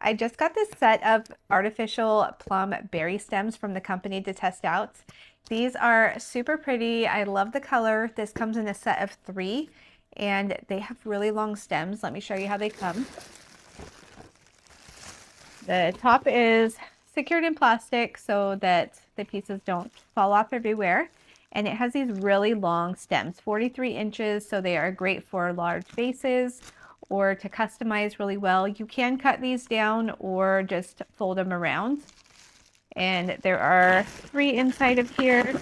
I just got this set of artificial plum berry stems from the company to test out. These are super pretty. I love the color. This comes in a set of 3 and they have really long stems. Let me show you how they come. The top is secured in plastic so that the pieces don't fall off everywhere. And it has these really long stems, 43 inches, so they are great for large vases or to customize really well. You can cut these down or just fold them around. And there are 3 inside of here.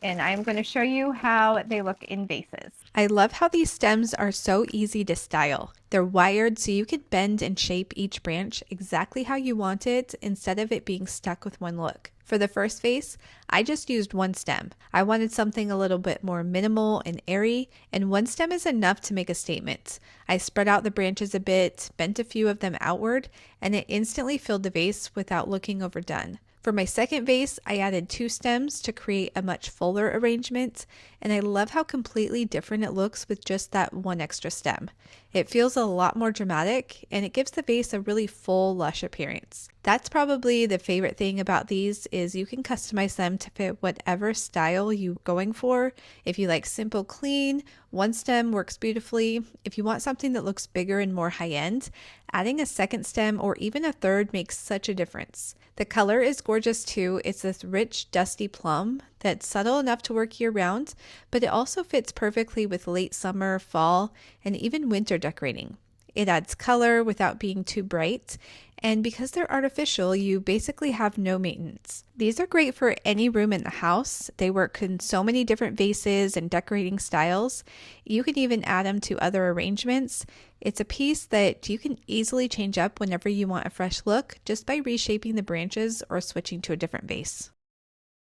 And I'm going to show you how they look in vases. I love how these stems are so easy to style. They're wired so you can bend and shape each branch exactly how you want it instead of it being stuck with one look. For the first vase, I just used 1 stem. I wanted something a little bit more minimal and airy, and 1 stem is enough to make a statement. I spread out the branches a bit, bent a few of them outward, and it instantly filled the vase without looking overdone. For my second vase, I added 2 stems to create a much fuller arrangement, and I love how completely different it looks with just that 1 extra stem. It feels a lot more dramatic, and it gives the vase a really full, lush appearance. That's probably the favorite thing about these is you can customize them to fit whatever style you're going for. If you like simple, clean, 1 stem works beautifully. If you want something that looks bigger and more high-end, adding a second stem or even a third makes such a difference. The color is gorgeous too. It's this rich, dusty plum that's subtle enough to work year-round, but it also fits perfectly with late summer, fall, and even winter decorating. It adds color without being too bright, and because they're artificial, you basically have no maintenance. These are great for any room in the house. They work in so many different vases and decorating styles. You can even add them to other arrangements. It's a piece that you can easily change up whenever you want a fresh look just by reshaping the branches or switching to a different vase.